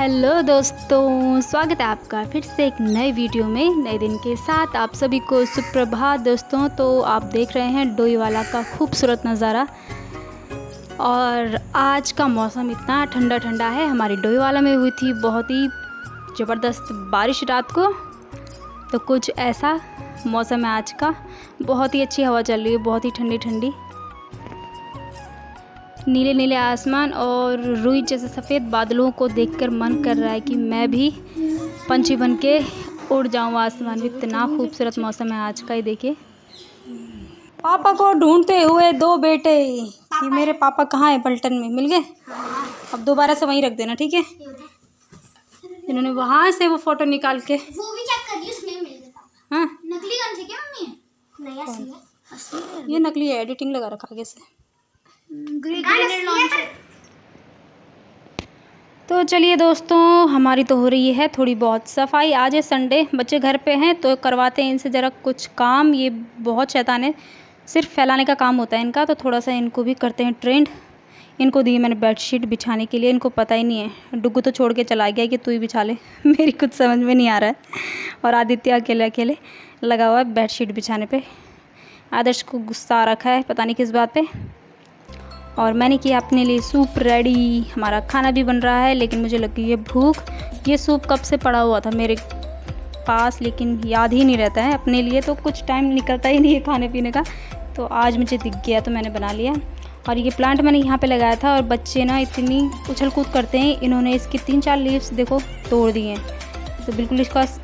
Hello दोस्तों, स्वागत है आपका फिर से एक नए वीडियो में नए दिन के साथ। आप सभी को सुप्रभात दोस्तों। तो आप देख रहे हैं डोईवाला का खूबसूरत नज़ारा और आज का मौसम इतना ठंडा ठंडा है। हमारी डोईवाला में हुई थी बहुत ही ज़बरदस्त बारिश रात को, तो कुछ ऐसा मौसम है आज का। बहुत ही अच्छी हवा चल रही है, बहुत ही ठंडी ठंडी, नीले नीले आसमान और रुई जैसे सफ़ेद बादलों को देखकर मन कर रहा है कि मैं भी पंछी बन के उड़ जाऊं आसमान में। इतना खूबसूरत मौसम है आज का। ही देखिए, पापा को ढूंढते हुए दो बेटे। ये मेरे पापा कहाँ है? पलटन में मिल गए। अब दोबारा से वहीं रख देना, ठीक है? इन्होंने वहाँ से वो फोटो निकाल के वो भी चेक कर ली, उसमें मिल गया। हाँ, नकली कौन सी क्या मम्मी? नहीं, असली है। असली है। ये नकली है, एडिटिंग लगा रखा आगे से। तो चलिए दोस्तों, हमारी तो हो रही है थोड़ी बहुत सफाई। आज है संडे, बच्चे घर पे हैं तो करवाते हैं इनसे ज़रा कुछ काम। ये बहुत शैतान है, सिर्फ फैलाने का काम होता है इनका, तो थोड़ा सा इनको भी करते हैं ट्रेंड। इनको दी मैंने बेडशीट बिछाने के लिए, इनको पता ही नहीं है। डुग्गू तो छोड़ के चला गया कि तू ही बिछा ले। मेरी कुछ समझ में नहीं आ रहा है। और आदित्य अकेले अकेले लगा हुआ है बेडशीट बिछाने पे। आदर्श को गुस्सा आ रखा है, पता नहीं किस बात पे। और मैंने किया अपने लिए सूप रेडी। हमारा खाना भी बन रहा है, लेकिन मुझे लगी है भूख। ये सूप कब से पड़ा हुआ था मेरे पास, लेकिन याद ही नहीं रहता है। अपने लिए तो कुछ टाइम निकलता ही नहीं है खाने पीने का, तो आज मुझे दिख गया तो मैंने बना लिया। और ये प्लांट मैंने यहाँ पे लगाया था और बच्चे ना इतनी उछल कूद करते हैं, इन्होंने इसकी 3-4 लीव्स देखो तोड़ दिए हैं। तो बिल्कुल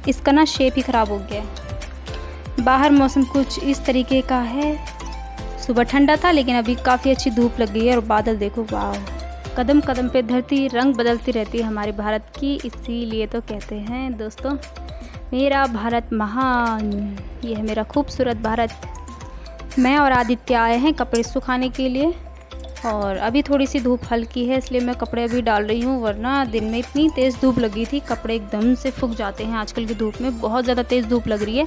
इसका ना शेप ही ख़राब हो गया है। बाहर मौसम कुछ इस तरीके का है। सुबह ठंडा था, लेकिन अभी काफ़ी अच्छी धूप लग गई है। और बादल देखो, वाह! कदम कदम पे धरती रंग बदलती रहती है हमारे भारत की। इसीलिए तो कहते हैं दोस्तों, मेरा भारत महान। ये है मेरा खूबसूरत भारत। मैं और आदित्य आए हैं कपड़े सुखाने के लिए, और अभी थोड़ी सी धूप हल्की है इसलिए मैं कपड़े अभी डाल रही हूँ, वरना दिन में इतनी तेज़ धूप लगी थी, कपड़े एकदम से सूख जाते हैं। आजकल की धूप में बहुत ज़्यादा तेज़ धूप लग रही है।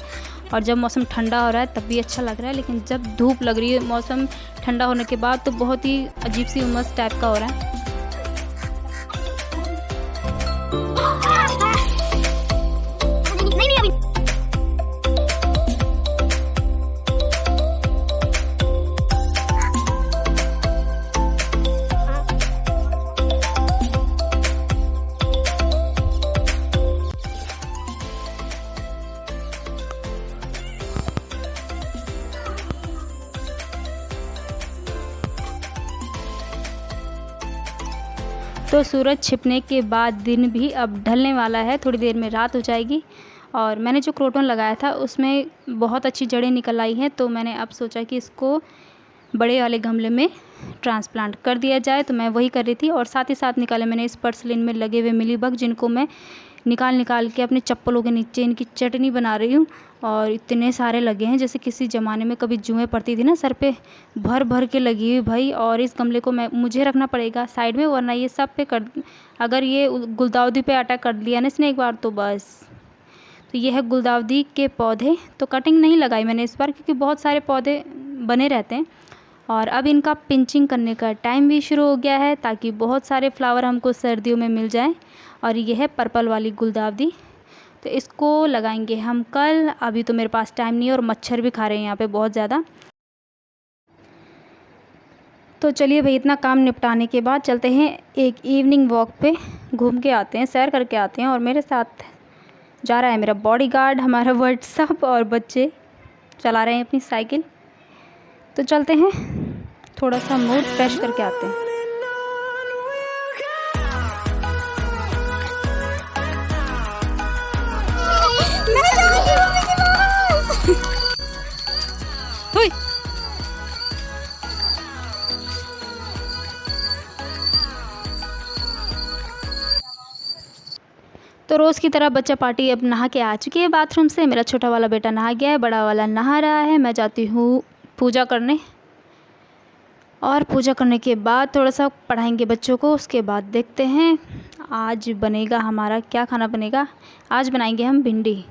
और जब मौसम ठंडा हो रहा है तब भी अच्छा लग रहा है, लेकिन जब धूप लग रही है मौसम ठंडा होने के बाद तो बहुत ही अजीब सी उमस टाइप का हो रहा है। तो सूरज छिपने के बाद दिन भी अब ढलने वाला है, थोड़ी देर में रात हो जाएगी। और मैंने जो क्रोटन लगाया था उसमें बहुत अच्छी जड़ें निकल आई हैं, तो मैंने अब सोचा कि इसको बड़े वाले गमले में ट्रांसप्लांट कर दिया जाए, तो मैं वही कर रही थी। और साथ ही साथ निकाले मैंने इस पर्सलिन में लगे हुए मिलीबग, जिनको मैं निकाल के अपने चप्पलों के नीचे इनकी चटनी बना रही हूँ। और इतने सारे लगे हैं, जैसे किसी ज़माने में कभी जुएँ पड़ती थी ना सर पे, भर भर के लगी हुई भाई। और इस गमले को मुझे रखना पड़ेगा साइड में, वरना ये सब पे अगर ये गुलदाउदी पे अटैक कर लिया ना इसने एक बार, तो बस। तो ये है गुलदाउदी के पौधे। तो कटिंग नहीं लगाई मैंने इस बार, क्योंकि बहुत सारे पौधे बने रहते हैं। और अब इनका पिंचिंग करने का टाइम भी शुरू हो गया है, ताकि बहुत सारे फ्लावर हमको सर्दियों में मिल जाएं। और ये है पर्पल वाली गुलदाउदी, तो इसको लगाएंगे हम कल। अभी तो मेरे पास टाइम नहीं है, और मच्छर भी खा रहे हैं यहाँ पे बहुत ज़्यादा। तो चलिए भाई, इतना काम निपटाने के बाद चलते हैं एक इवनिंग वॉक पे, घूम के आते हैं, सैर करके आते हैं। और मेरे साथ जा रहा है मेरा बॉडीगार्ड, हमारा व्हाट्सअप, और बच्चे चला रहे हैं अपनी साइकिल। तो चलते हैं, थोड़ा सा मूड फ्रेश करके आते हैं। तो रोज़ की तरह बच्चा पार्टी अब नहा के आ चुकी है बाथरूम से। मेरा छोटा वाला बेटा नहा गया है, बड़ा वाला नहा रहा है। मैं जाती हूँ पूजा करने, और पूजा करने के बाद थोड़ा सा पढ़ाएंगे बच्चों को। उसके बाद देखते हैं आज बनेगा हमारा क्या खाना बनेगा। आज बनाएंगे हम भिंडी।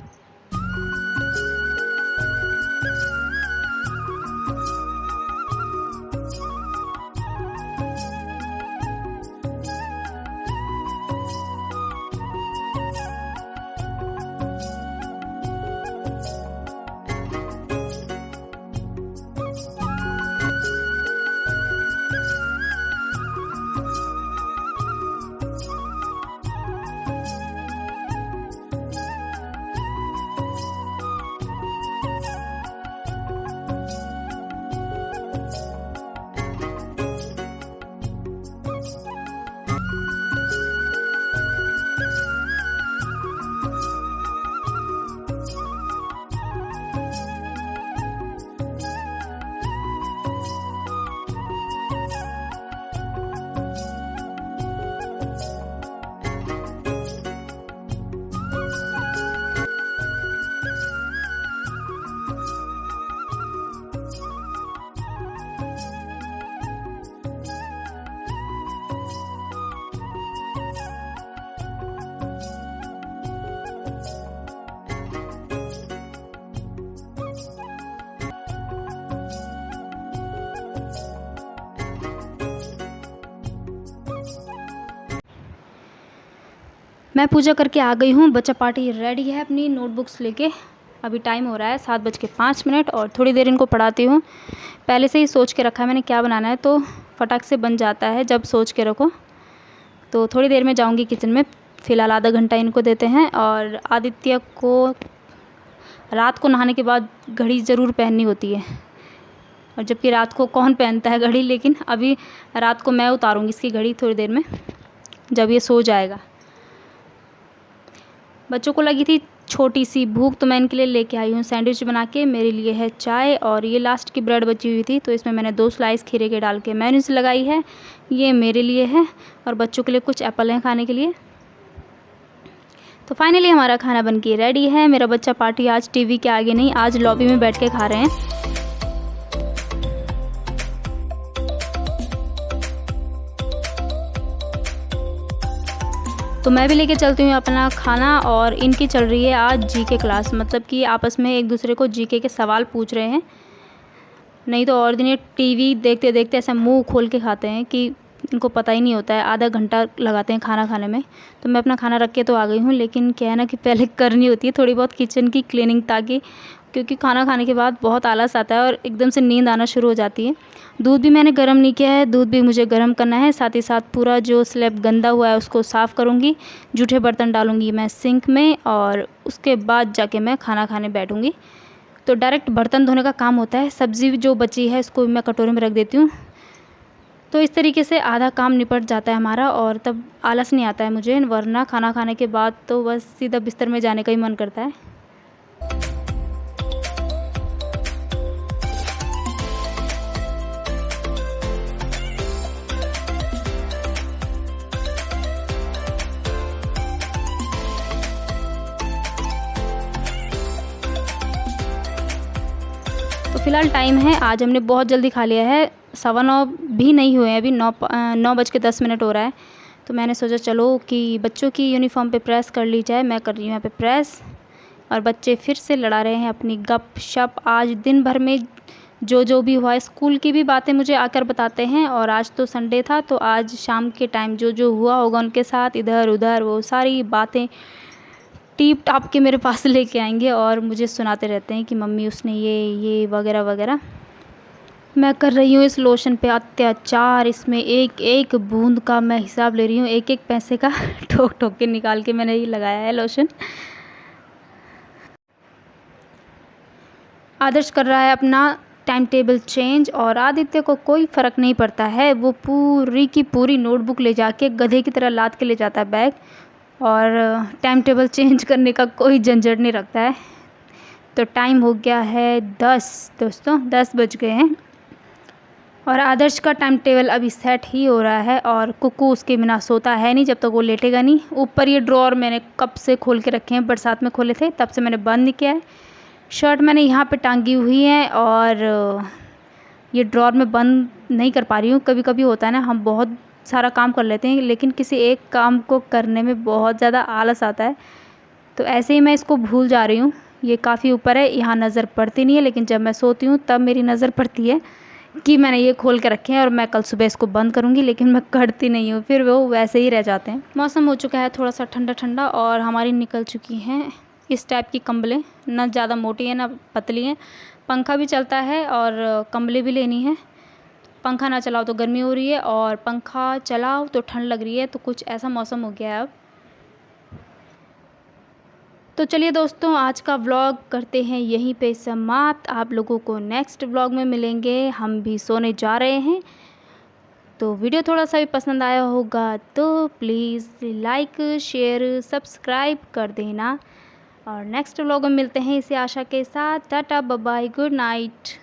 मैं पूजा करके आ गई हूँ। बच्चा पार्टी रेडी है अपनी नोटबुक्स लेके। अभी टाइम हो रहा है 7:05 और थोड़ी देर इनको पढ़ाती हूँ। पहले से ही सोच के रखा है मैंने क्या बनाना है, तो फटाक से बन जाता है जब सोच के रखो। तो थोड़ी देर में जाऊँगी किचन में। फ़िलहाल आधा घंटा इनको देते हैं। और आदित्य को रात को नहाने के बाद घड़ी ज़रूर पहननी होती है, और जबकि रात को कौन पहनता है घड़ी, लेकिन अभी रात को मैं उतारूँगी इसकी घड़ी थोड़ी देर में जब ये सो जाएगा। बच्चों को लगी थी छोटी सी भूख, तो मैं इनके लिए लेके आई हूँ सैंडविच बना के। मेरे लिए है चाय, और ये लास्ट की ब्रेड बची हुई थी तो इसमें मैंने 2 स्लाइस खीरे के डाल के मेयोनीज लगाई है। ये मेरे लिए है, और बच्चों के लिए कुछ एप्पल हैं खाने के लिए। तो फाइनली हमारा खाना बन के रेडी है। मेरा बच्चा पार्टी आज टीवी के आगे नहीं, आज लॉबी में बैठ के खा रहे हैं। तो मैं भी लेके चलती हूँ अपना खाना, और इनकी चल रही है आज जीके क्लास। मतलब कि आपस में एक दूसरे को जीके के सवाल पूछ रहे हैं। नहीं तो और दिन ये टीवी देखते देखते ऐसा मुंह खोल के खाते हैं कि इनको पता ही नहीं होता है। आधा घंटा लगाते हैं खाना खाने में। तो मैं अपना खाना रख के तो आ गई हूँ, लेकिन क्या है ना कि पहले करनी होती है थोड़ी बहुत किचन की क्लीनिंग, ताकि क्योंकि खाना खाने के बाद बहुत आलस आता है और एकदम से नींद आना शुरू हो जाती है। दूध भी मैंने गर्म नहीं किया है, दूध भी मुझे गर्म करना है। साथ ही साथ पूरा जो स्लैब गंदा हुआ है उसको साफ़ करूँगी। जूठे बर्तन डालूँगी मैं सिंक में, और उसके बाद जाके मैं खाना खाने बैठूँगी। तो डायरेक्ट बर्तन धोने का काम होता है। सब्ज़ी जो बची है इसको मैं कटोरे में रख देती हूँ। तो इस तरीके से आधा काम निपट जाता है हमारा, और तब आलस नहीं आता है मुझे। वरना खाना खाने के बाद तो बस सीधा बिस्तर में जाने का ही मन करता है। तो फ़िलहाल टाइम है, आज हमने बहुत जल्दी खा लिया है। 9:15 भी नहीं हुए हैं अभी, 9:10 हो रहा है। तो मैंने सोचा चलो कि बच्चों की यूनिफ़ॉर्म पे प्रेस कर ली जाए। मैं कर रही हूँ यहाँ पे प्रेस, और बच्चे फिर से लड़ा रहे हैं अपनी गप-शप। आज दिन भर में जो भी हुआ, स्कूल की भी बातें मुझे आकर बताते हैं। और आज तो संडे था, तो आज शाम के टाइम जो हुआ होगा उनके साथ इधर उधर वो सारी बातें टीप टाप के मेरे पास लेके आएंगे, और मुझे सुनाते रहते हैं कि मम्मी उसने ये वगैरह वगैरह। मैं कर रही हूँ इस लोशन पे अत्याचार। इसमें एक एक बूंद का मैं हिसाब ले रही हूँ, एक एक पैसे का ठोक ठोक के निकाल के मैंने ये लगाया है लोशन। आदर्श कर रहा है अपना टाइम टेबल चेंज, और आदित्य को कोई फ़र्क नहीं पड़ता है। वो पूरी की पूरी नोटबुक ले जाके गधे की तरह लाद के ले जाता है बैग, और टाइम टेबल चेंज करने का कोई झंझट नहीं रखता है। तो टाइम हो गया है 10 दोस्तों, 10 बज गए हैं, और आदर्श का टाइम टेबल अभी सेट ही हो रहा है। और कुक्कू उसके बिना सोता है नहीं जब तक वो लेटेगा नहीं। ऊपर ये ड्रॉर मैंने कब से खोल के रखे हैं, बरसात में खोले थे तब से मैंने बंद नहीं किया है। शर्ट मैंने यहाँ पे टांगी हुई है, और ये ड्रॉर में बंद नहीं कर पा रही हूँ। कभी कभी होता है ना, हम बहुत सारा काम कर लेते हैं लेकिन किसी एक काम को करने में बहुत ज़्यादा आलस आता है। तो ऐसे ही मैं इसको भूल जा रही हूँ। ये काफ़ी ऊपर है, यहाँ नज़र पड़ती नहीं है, लेकिन जब मैं सोती हूँ तब मेरी नज़र पड़ती है कि मैंने ये खोल के रखे हैं, और मैं कल सुबह इसको बंद करूँगी, लेकिन मैं करती नहीं हूँ, फिर वो वैसे ही रह जाते हैं। मौसम हो चुका है थोड़ा सा ठंडा ठंडा, और हमारी निकल चुकी हैं इस टाइप की कंबलें। ना ज़्यादा मोटी है ना पतली हैं। पंखा भी चलता है, और कंबलें भी लेनी है। पंखा ना चलाओ तो गर्मी हो रही है, और पंखा चलाओ तो ठंड लग रही है। तो कुछ ऐसा मौसम हो गया है अब। तो चलिए दोस्तों, आज का व्लॉग करते हैं यहीं पे समाप्त। आप लोगों को नेक्स्ट व्लॉग में मिलेंगे। हम भी सोने जा रहे हैं। तो वीडियो थोड़ा सा भी पसंद आया होगा तो प्लीज़ लाइक शेयर सब्सक्राइब कर देना, और नेक्स्ट व्लॉग में मिलते हैं इसी आशा के साथ। टाटा बाय बाय, गुड नाइट।